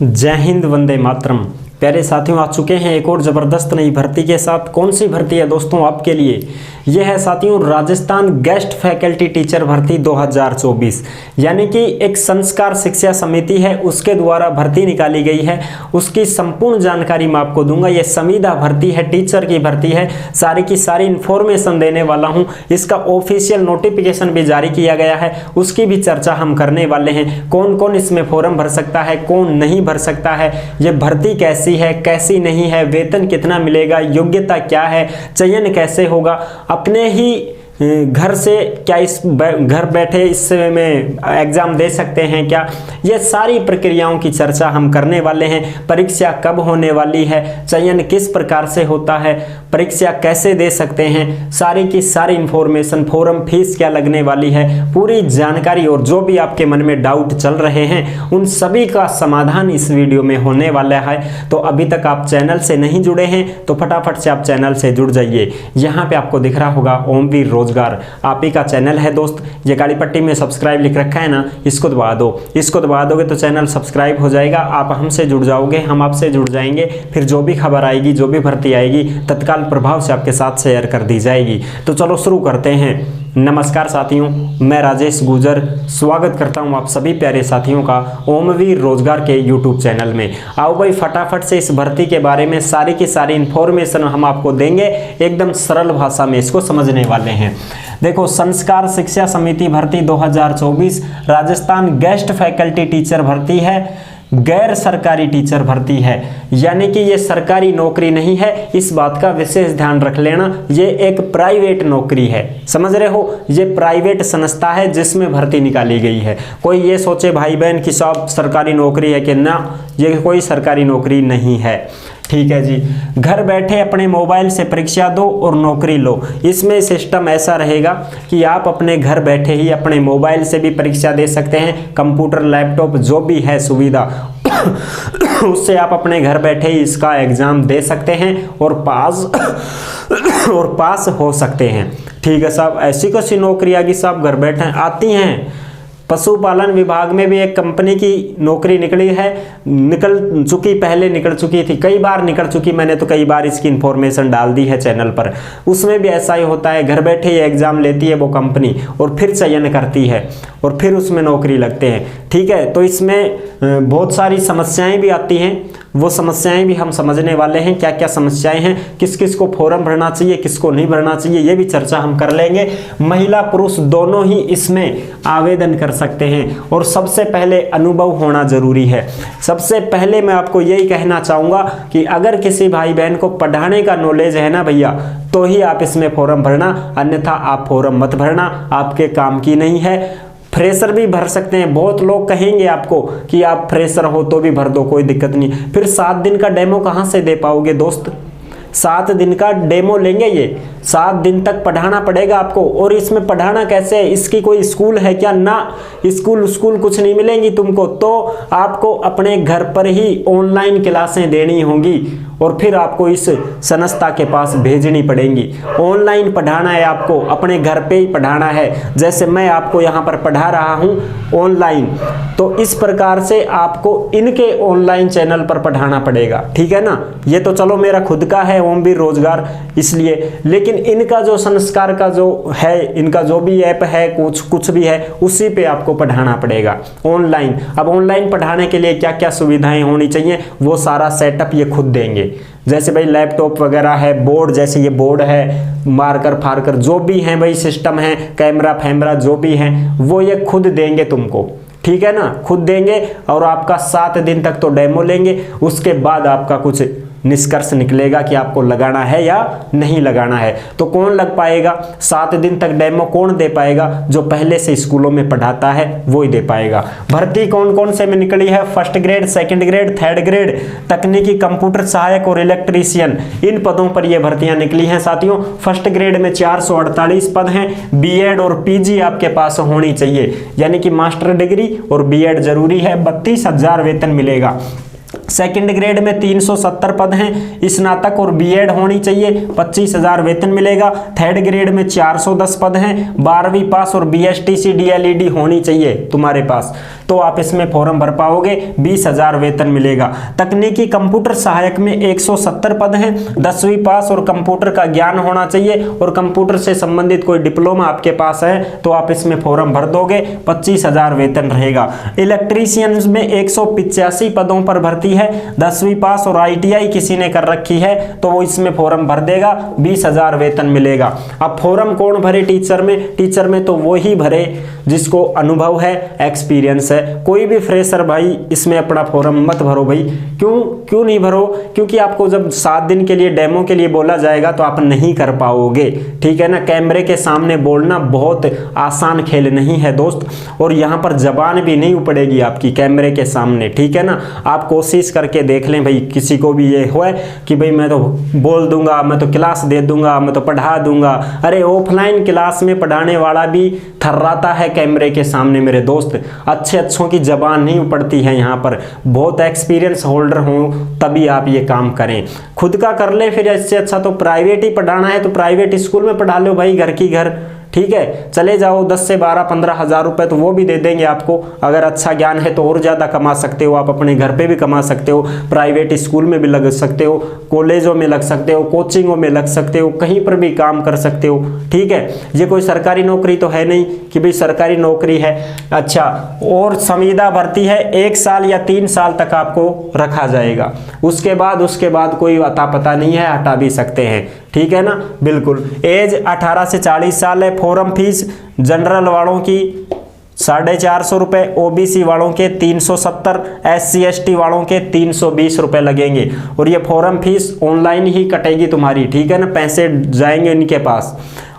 जय हिंद, वंदे मातरम। प्यारे साथियों, आ चुके हैं एक और ज़बरदस्त नई भर्ती के साथ। कौन सी भर्ती है दोस्तों आपके लिए? यह है साथियों राजस्थान गेस्ट फैकल्टी टीचर भर्ती 2024, यानी कि एक संस्कार शिक्षा समिति है, उसके द्वारा भर्ती निकाली गई है। उसकी संपूर्ण जानकारी मैं आपको दूंगा। यह संविदा भर्ती है, टीचर की भर्ती है। सारी की सारी इन्फॉर्मेशन देने वाला हूं। इसका ऑफिशियल नोटिफिकेशन भी जारी किया गया है, उसकी भी चर्चा हम करने वाले हैं। कौन कौन इसमें फॉर्म भर सकता है, कौन नहीं भर सकता है, यह भर्ती कैसी है, कैसी नहीं है, वेतन कितना मिलेगा, योग्यता क्या है, चयन कैसे होगा, अपने ही घर से क्या इस घर बैठे इसमें एग्जाम दे सकते हैं क्या, ये सारी प्रक्रियाओं की चर्चा हम करने वाले हैं। परीक्षा कब होने वाली है, चयन किस प्रकार से होता है, परीक्षा कैसे दे सकते हैं, सारी की सारी इंफॉर्मेशन, फॉर्म फीस क्या लगने वाली है, पूरी जानकारी और जो भी आपके मन में डाउट चल रहे हैं उन सभी का समाधान इस वीडियो में होने वाला है। तो अभी तक आप चैनल से नहीं जुड़े हैं तो फटाफट से आप चैनल से जुड़ जाइए। यहाँ पे आपको दिख रहा होगा ओमवीर रोजगार, आप ही का चैनल है दोस्त। ये काली पट्टी में सब्सक्राइब लिख रखा है ना, इसको दबा दो। इसको दबा दोगे तो चैनल सब्सक्राइब हो जाएगा, आप हमसे जुड़ जाओगे, हम आपसे जुड़ जाएंगे। फिर जो भी खबर आएगी, जो भी भर्ती आएगी, तत्काल प्रभाव से आपके साथ शेयर कर दी जाएगी। तो चलो शुरू करते हैं। नमस्कार साथियों, मैं राजेश गुजर स्वागत करता हूं आप सभी प्यारे साथियों का ओमवीर रोजगार के यूट्यूब चैनल में। आओ भाई फटाफट से इस भर्ती के बारे में सारी की सारी इंफॉर्मेशन हम आपको देंगे, एकदम सरल भाषा में इसको समझने वाले हैं। देखो, संस्कार शिक्षा समिति भर्ती 2024 राजस्थान गेस्ट फैकल्टी टीचर भर्ती है, गैर सरकारी टीचर भर्ती है, यानी कि ये सरकारी नौकरी नहीं है। इस बात का विशेष ध्यान रख लेना, ये एक प्राइवेट नौकरी है, समझ रहे हो। ये प्राइवेट संस्था है जिसमें भर्ती निकाली गई है। कोई ये सोचे भाई बहन कि सब सरकारी नौकरी है कि ना, ये कोई सरकारी नौकरी नहीं है। ठीक है जी, घर बैठे अपने मोबाइल से परीक्षा दो और नौकरी लो। इसमें सिस्टम ऐसा रहेगा कि आप अपने घर बैठे ही अपने मोबाइल से भी परीक्षा दे सकते हैं। कंप्यूटर, लैपटॉप जो भी है सुविधा उससे आप अपने घर बैठे ही इसका एग्जाम दे सकते हैं और पास हो सकते हैं। ठीक है साहब, ऐसी कैसी नौकरी आगी साहब घर बैठे आती हैं। पशुपालन विभाग में भी एक कंपनी की नौकरी निकली है, निकल चुकी, पहले निकल चुकी थी, कई बार निकल चुकी, मैंने तो कई बार इसकी इंफॉर्मेशन डाल दी है चैनल पर। उसमें भी ऐसा ही होता है, घर बैठे ही एग्जाम लेती है वो कंपनी और फिर चयन करती है और फिर उसमें नौकरी लगते हैं। ठीक है, तो इसमें बहुत सारी समस्याएं भी आती हैं, वो समस्याएं भी हम समझने वाले हैं। क्या क्या समस्याएं हैं, किस किस को फॉर्म भरना चाहिए, किसको नहीं भरना चाहिए, ये भी चर्चा हम कर लेंगे। महिला पुरुष दोनों ही इसमें आवेदन कर सकते हैं और सबसे पहले अनुभव होना जरूरी है। सबसे पहले मैं आपको यही कहना चाहूँगा कि अगर किसी भाई बहन को पढ़ाने का नॉलेज है ना भैया, तो ही आप इसमें फॉर्म भरना, अन्यथा आप फॉर्म मत भरना, आपके काम की नहीं है। फ्रेशर भी भर सकते हैं। बहुत लोग कहेंगे आपको कि आप फ्रेशर हो तो भी भर दो, कोई दिक्कत नहीं। फिर 7 दिन का डेमो कहाँ से दे पाओगे दोस्त? 7 दिन का डेमो लेंगे, ये 7 दिन तक पढ़ाना पड़ेगा आपको। और इसमें पढ़ाना कैसे है, इसकी कोई स्कूल है क्या? ना, स्कूल कुछ नहीं मिलेंगी तुमको, तो आपको अपने घर पर ही ऑनलाइन क्लासें देनी होंगी और फिर आपको इस संस्था के पास भेजनी पड़ेंगी। ऑनलाइन पढ़ाना है आपको, अपने घर पे ही पढ़ाना है। जैसे मैं आपको यहाँ पर पढ़ा रहा हूँ ऑनलाइन, तो इस प्रकार से आपको इनके ऑनलाइन चैनल पर पढ़ाना पड़ेगा। ठीक है ना, ये तो चलो मेरा खुद का है ओमवीर रोजगार इसलिए, लेकिन इनका जो संस्कार का जो है, इनका जो भी ऐप है, कुछ भी है, उसी पे आपको पढ़ाना पड़ेगा ऑनलाइन। अब ऑनलाइन पढ़ाने के लिए क्या क्या सुविधाएं होनी चाहिए, वो सारा सेटअप ये खुद देंगे। जैसे भाई लैपटॉप वगैरह है, बोर्ड, जैसे ये बोर्ड है, मार्कर फार्कर जो भी है भाई सिस्टम है, कैमरा फैमरा जो भी है, वो ये खुद देंगे तुमको। ठीक है ना, खुद देंगे और आपका 7 दिन तक तो डेमो लेंगे। उसके बाद आपका कुछ निष्कर्ष निकलेगा कि आपको लगाना है या नहीं लगाना है। तो कौन लग पाएगा 7 दिन तक डेमो? कौन दे पाएगा? जो पहले से स्कूलों में पढ़ाता है वो ही दे पाएगा। भर्ती कौन कौन से में निकली है? 1st grade, 2nd grade, 3rd grade, तकनीकी कंप्यूटर सहायक और इलेक्ट्रीशियन, इन पदों पर ये भर्तियां निकली हैं साथियों। 1st ग्रेड में 448 पद हैं। बीएड और पीजी आपके पास होनी चाहिए, यानी कि मास्टर डिग्री और बीएड जरूरी है। 32,000 वेतन मिलेगा। सेकंड ग्रेड में 370 पद हैं, स्नातक और बीएड होनी चाहिए, 25,000 वेतन मिलेगा। थर्ड ग्रेड में 410 पद हैं, 12वीं पास और बीएसटीसी डीएलईडी होनी चाहिए तुम्हारे पास, तो आप इसमें फॉर्म भर पाओगे, 20,000 वेतन मिलेगा। तकनीकी कंप्यूटर सहायक में 170 पद हैं, 10वीं पास और कंप्यूटर का ज्ञान होना चाहिए और कंप्यूटर से संबंधित कोई डिप्लोमा आपके पास है तो आप इसमें फॉर्म भर दोगे, 25,000 वेतन रहेगा। इलेक्ट्रीशियन में 185 पदों पर भर्ती है, 10वीं पास और आईटीआई किसी ने कर रखी है तो वो इसमें फॉर्म भर देगा, 20,000 वेतन मिलेगा। अब फॉर्म कौन भरे टीचर में? टीचर में तो वो ही भरे जिसको अनुभव है, एक्सपीरियंस है। कोई भी फ्रेशर भाई इसमें अपना फॉर्म मत भरो भाई। क्यों नहीं भरो? क्योंकि आपको जब 7 दिन के लिए डेमो के लिए बोला जाएगा तो आप नहीं कर पाओगे, ठीक है ना। कैमरे के सामने बोलना बहुत आसान खेल नहीं है दोस्त, और यहाँ पर जबान भी नहीं उपड़ेगी आपकी कैमरे के सामने, ठीक है ना। आप कोशिश करके देख लें भाई, किसी को भी ये हो कि भाई मैं तो बोल दूंगा, मैं तो क्लास दे दूंगा, मैं तो पढ़ा दूंगा। अरे ऑफलाइन क्लास में पढ़ाने वाला भी थर्राता है कैमरे के सामने मेरे दोस्त। अच्छों की जबान नहीं उपड़ती है, यहाँ पर बहुत एक्सपीरियंस होल्डर हो तभी आप ये काम करें। खुद का कर ले फिर, इससे अच्छा तो प्राइवेट ही पढ़ाना है तो प्राइवेट स्कूल में पढ़ा लो भाई, घर की घर, ठीक है। चले जाओ 10 से 12-15 हज़ार रुपए तो वो भी दे देंगे आपको। अगर अच्छा ज्ञान है तो और ज़्यादा कमा सकते हो आप, अपने घर पे भी कमा सकते हो, प्राइवेट स्कूल में भी लग सकते हो, कॉलेजों में लग सकते हो, कोचिंगों में लग सकते हो, कहीं पर भी काम कर सकते हो, ठीक है। ये कोई सरकारी नौकरी तो है नहीं कि भाई सरकारी नौकरी है। अच्छा, और संविदा भर्ती है, 1 साल या 3 साल तक आपको रखा जाएगा, उसके बाद कोई अता पता नहीं है, हटा भी सकते हैं, ठीक है ना। बिल्कुल, एज 18 से 40 साल है। फॉर्म फीस जनरल वालों की 450 रुपए, ओबीसी वालों के 370, SC ST वालों के 320 रुपए लगेंगे। और ये फॉर्म फीस ऑनलाइन ही कटेगी तुम्हारी, ठीक है ना, पैसे जाएंगे इनके पास।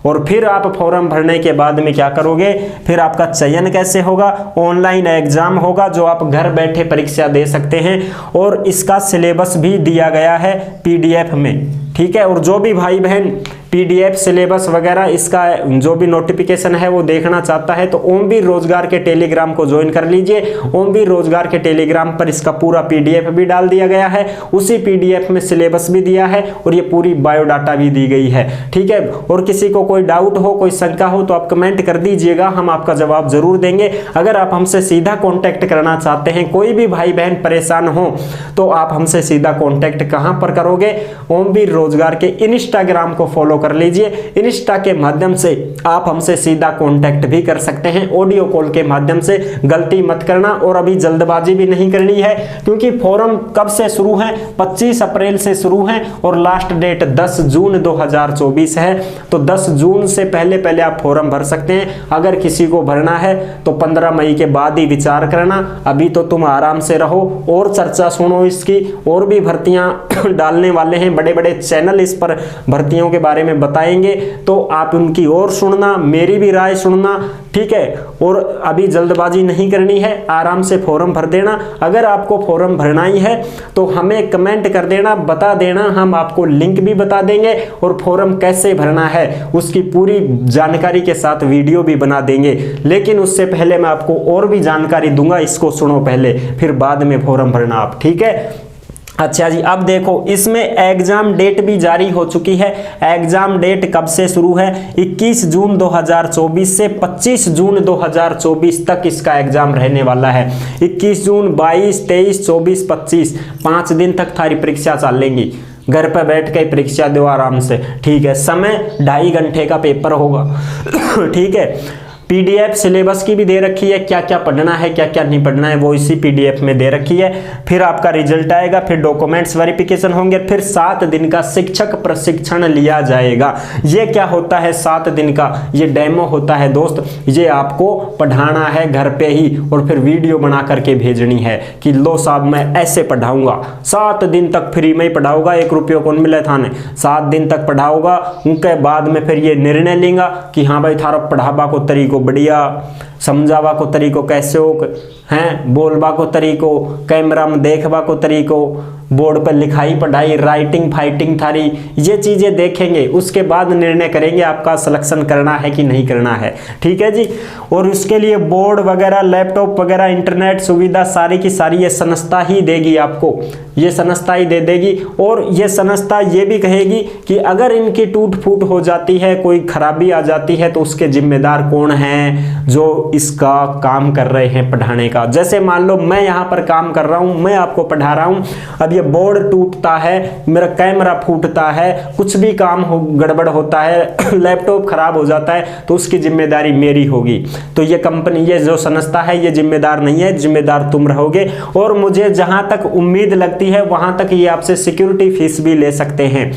और फिर आप फॉर्म भरने के बाद में क्या करोगे, फिर आपका चयन कैसे होगा? ऑनलाइन एग्जाम होगा जो आप घर बैठे परीक्षा दे सकते हैं, और इसका सिलेबस भी दिया गया है PDF में, ठीक है। और जो भी भाई बहन PDF सिलेबस वगैरह इसका जो भी नोटिफिकेशन है वो देखना चाहता है तो ओमवीर रोजगार के टेलीग्राम को ज्वाइन कर लीजिए। ओमवीर रोजगार के टेलीग्राम पर इसका पूरा PDF भी डाल दिया गया है, उसी PDF में सिलेबस भी दिया है और ये पूरी बायोडाटा भी दी गई है, ठीक है। और किसी को कोई डाउट हो, कोई शंका हो तो आप कमेंट कर दीजिएगा, हम आपका जवाब जरूर देंगे। अगर आप हमसे सीधा कॉन्टैक्ट करना चाहते हैं, कोई भी भाई बहन परेशान हो तो आप हमसे सीधा कॉन्टैक्ट कहां पर करोगे? ओमवीर रोजगार के इंस्टाग्राम को फॉलो कर लीजिए। इंस्टा के माध्यम से आप हमसे सीधा कांटेक्ट भी कर सकते हैं, ऑडियो कॉल के माध्यम से। गलती मत करना और अभी जल्दबाजी भी नहीं करनी है, क्योंकि फॉर्म कब से शुरू है? 25 अप्रैल से शुरू है और लास्ट डेट 10 जून 2024 है। तो 10 जून से पहले पहले आप फॉर्म भर सकते हैं। अगर किसी को भरना है तो 15 मई के बाद ही विचार करना। अभी तो तुम आराम से रहो और चर्चा सुनो इसकी, और भी भर्तियां डालने वाले हैं, बड़े बड़े चैनल इस पर भर्तियों के बारे में बताएंगे, तो आप उनकी और सुनना, मेरी भी राय सुनना, ठीक है। और अभी जल्दबाजी नहीं करनी है, आराम से फॉर्म भर देना। अगर आपको फॉर्म भरना ही है तो हमें कमेंट कर देना, बता देना, हम आपको लिंक भी बता देंगे और फॉर्म कैसे भरना है उसकी पूरी जानकारी के साथ वीडियो भी बना देंगे। लेकिन उससे पहले मैं आपको और भी जानकारी दूंगा, इसको सुनो पहले, फिर बाद में फॉर्म भरना आप, ठीक है। अच्छा जी, अब देखो इसमें एग्जाम डेट भी जारी हो चुकी है। एग्जाम डेट कब से शुरू है? 21 जून 2024 से 25 जून 2024 तक इसका एग्जाम रहने वाला है। 21 जून, 22, 23, 24, 25, 5 दिन तक थारी परीक्षा चलेंगी। घर पर बैठ के परीक्षा दो आराम से, ठीक है। समय 2.5 घंटे का पेपर होगा, ठीक है। PDF सिलेबस की भी दे रखी है, क्या क्या पढ़ना है क्या क्या नहीं पढ़ना है वो इसी PDF में दे रखी है। फिर आपका रिजल्ट आएगा, फिर डॉक्यूमेंट्स वेरिफिकेशन होंगे, फिर 7 दिन का शिक्षक प्रशिक्षण लिया जाएगा। ये क्या होता है 7 दिन का? ये डेमो होता है दोस्त। ये आपको पढ़ाना है घर पे ही और फिर वीडियो बना करके भेजनी है कि लो साहब मैं ऐसे पढ़ाऊंगा। 7 दिन तक फ्री में ही पढ़ाऊंगा, 1 रुपये कौन मिले थाने। 7 दिन तक पढ़ाऊंगा, उनके बाद में फिर ये निर्णय लेंगे कि हाँ भाई थारा पढ़ावा को तरीको बढ़िया, समझावा को तरीको कैसे हो, हैं, बोलबा को तरीको, कैमरा में देखबा को तरीको, बोर्ड पर लिखाई पढ़ाई, राइटिंग फाइटिंग थारी, ये चीज़ें देखेंगे, उसके बाद निर्णय करेंगे आपका सिलेक्शन करना है कि नहीं करना है। ठीक है जी। और उसके लिए बोर्ड वगैरह, लैपटॉप वगैरह, इंटरनेट सुविधा सारी की सारी ये संस्था ही देगी आपको, ये संस्था ही दे देगी। और ये संस्था ये भी कहेगी कि अगर इनकी टूट फूट हो जाती है, कोई खराबी आ जाती है, तो उसके जिम्मेदार कौन हैं, जो इसका काम कर रहे हैं पढ़ाने का। जैसे मान लो मैं यहाँ पर काम कर रहा हूँ, मैं आपको पढ़ा रहा हूँ, अब ये बोर्ड टूटता है, मेरा कैमरा फूटता है, कुछ भी काम हो गड़बड़ होता है, लैपटॉप खराब हो जाता है, तो उसकी जिम्मेदारी मेरी होगी। तो ये कंपनी, ये जो संस्था है, ये जिम्मेदार नहीं है, जिम्मेदार तुम रहोगे। और मुझे जहां तक उम्मीद लगती है वहां तक ये आपसे सिक्योरिटी फीस भी ले सकते हैं।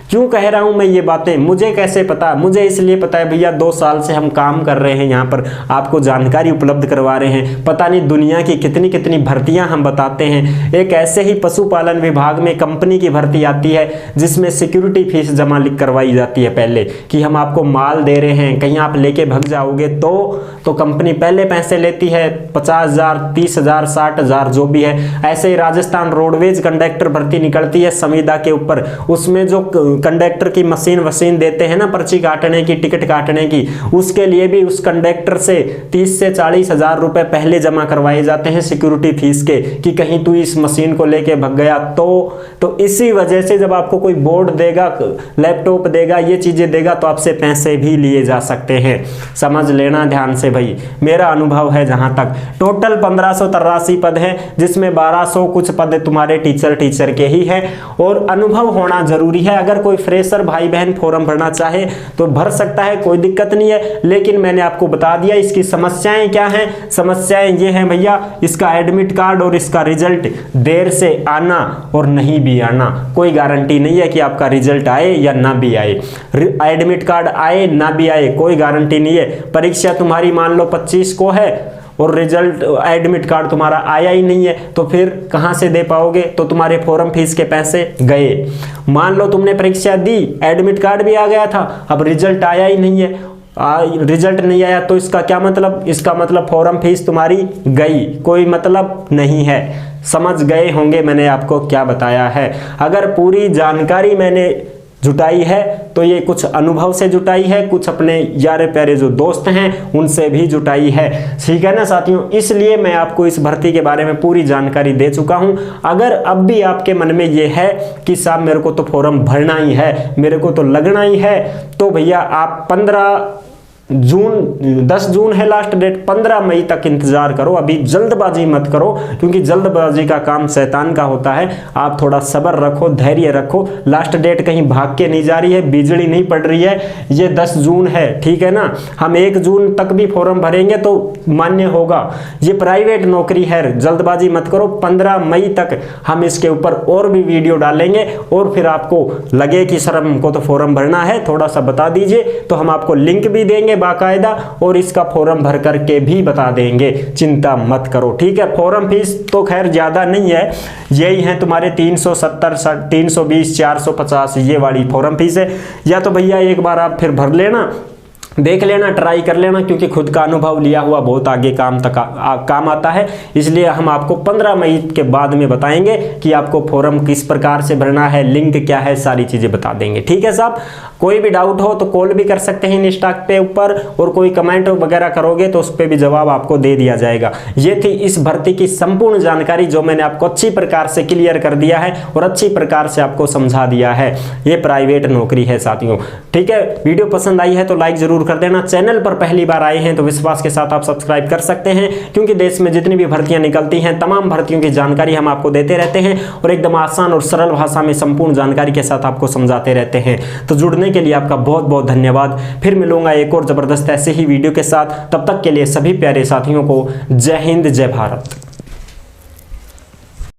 क्यों कह रहा हूं मैं ये बातें, मुझे कैसे पता? मुझे इसलिए पता है भैया, 2 साल से हम काम कर रहे हैं यहाँ पर, आपको जानकारी उपलब्ध करवा रहे हैं। पता नहीं दुनिया की कितनी कितनी भर्तियां हम बताते हैं। एक ऐसे ही पशुपालन विभाग में कंपनी की भर्ती आती है जिसमें सिक्योरिटी फीस जमा करवाई जाती है पहले, कि हम आपको माल दे रहे हैं, कहीं आप लेके भग जाओगे तो कंपनी पहले पैसे लेती है, 50,000, 30,000, 60,000 जो भी है। ऐसे ही राजस्थान रोडवेज कंडक्टर भर्ती निकलती है संविदा के ऊपर, उसमें जो कंडक्टर की मशीन देते हैं ना, पर्ची काटने की, टिकट काटने की, उसके लिए भी उस कंडक्टर से 30 से 40,000 रुपए पहले जमा करवाए जाते हैं सिक्योरिटी फीस के, कि कहीं तू इस मशीन को लेके भग गया तो इसी वजह से जब आपको कोई बोर्ड देगा, लैपटॉप देगा, ये चीजें देगा, तो आपसे पैसे भी लिए जा सकते हैं। समझ लेना ध्यान से भाई, मेरा अनुभव है जहां तक। टोटल 1583 पद है, जिसमें 1200 कुछ पद तुम्हारे टीचर के ही है। और अनुभव होना जरूरी है। अगर कोई फ्रेशर भाई बहन फॉर्म भरना चाहे तो भर सकता है, कोई दिक्कत नहीं है। लेकिन मैंने आपको बता दिया इसकी समस्याएं क्या हैं। समस्याएं ये हैं भैया, इसका एडमिट कार्ड और इसका रिजल्ट देर से आना और नहीं भी आना, कोई गारंटी नहीं है कि आपका रिजल्ट आए या ना भी आए। एडमिट कार्ड आए ना भी आए कोई गारंटी नहीं है। परीक्षा तुम्हारी मान लो 25 को है और रिजल्ट, एडमिट कार्ड तुम्हारा आया ही नहीं है, तो फिर कहां से दे पाओगे? तो तुम्हारे फॉर्म फीस के पैसे गए। मान लो तुमने परीक्षा दी, एडमिट कार्ड भी आ गया था, अब रिजल्ट आया ही नहीं है, रिजल्ट नहीं आया, तो इसका क्या मतलब? इसका मतलब फॉर्म फीस तुम्हारी गई, कोई मतलब नहीं है। समझ गए होंगे मैंने आपको क्या बताया है। अगर पूरी जानकारी मैंने जुटाई है तो ये कुछ अनुभव से जुटाई है, कुछ अपने यारे प्यारे जो दोस्त हैं उनसे भी जुटाई है। ठीक है ना साथियों, इसलिए मैं आपको इस भर्ती के बारे में पूरी जानकारी दे चुका हूं। अगर अब भी आपके मन में ये है कि साहब मेरे को तो फॉर्म भरना ही है, मेरे को तो लगना ही है, तो भैया आप 10 जून है लास्ट डेट, 15 मई तक इंतजार करो। अभी जल्दबाजी मत करो, क्योंकि जल्दबाजी का काम शैतान का होता है। आप थोड़ा सब्र रखो, धैर्य रखो। लास्ट डेट कहीं भाग के नहीं जा रही है, बिजली नहीं पड़ रही है। ये 10 जून है, ठीक है ना। हम 1 जून तक भी फॉर्म भरेंगे तो मान्य होगा। ये प्राइवेट नौकरी है, जल्दबाजी मत करो। 15 मई तक हम इसके ऊपर और भी वीडियो डालेंगे, और फिर आपको लगे कि सर हमको तो फॉर्म भरना है, थोड़ा सा बता दीजिए, तो हम आपको लिंक भी देंगे बाकायदा, और इसका फॉर्म भर करके भी बता देंगे। चिंता मत करो, ठीक है। फॉर्म फीस तो खैर ज्यादा नहीं है, यही है तुम्हारे 370, 320, 450 ये वाली फॉर्म फीस है। या तो भैया एक बार आप फिर भर लेना, देख लेना, ट्राई कर लेना, क्योंकि खुद का अनुभव लिया हुआ बहुत आगे काम आता है। इसलिए हम आपको 15 मई के बाद में बताएंगे कि आपको फॉर्म किस प्रकार से भरना है, लिंक क्या है, सारी चीजें बता देंगे। ठीक है साहब, कोई भी डाउट हो तो कॉल भी कर सकते हैं इंस्टा पे ऊपर, और कोई कमेंट वगैरह करोगे तो उस पर भी जवाब आपको दे दिया जाएगा। ये थी इस भर्ती की संपूर्ण जानकारी, जो मैंने आपको अच्छी प्रकार से क्लियर कर दिया है और अच्छी प्रकार से आपको समझा दिया है। ये प्राइवेट नौकरी है साथियों, ठीक है। वीडियो पसंद आई है तो लाइक जरूर कर देना। चैनल पर पहली बार आए हैं तो विश्वास के साथ आप सब्सक्राइब कर सकते हैं, क्योंकि देश में जितनी भी भर्तियां निकलती हैं तमाम भर्तियों की जानकारी हम आपको देते रहते हैं, और एकदम आसान और सरल भाषा में संपूर्ण जानकारी के साथ आपको समझाते रहते हैं। तो जुड़ने के लिए आपका बहुत बहुत धन्यवाद। फिर मिलूंगा एक और जबरदस्त ऐसे ही वीडियो के साथ। तब तक के लिए सभी प्यारे साथियों को जय हिंद, जय भारत।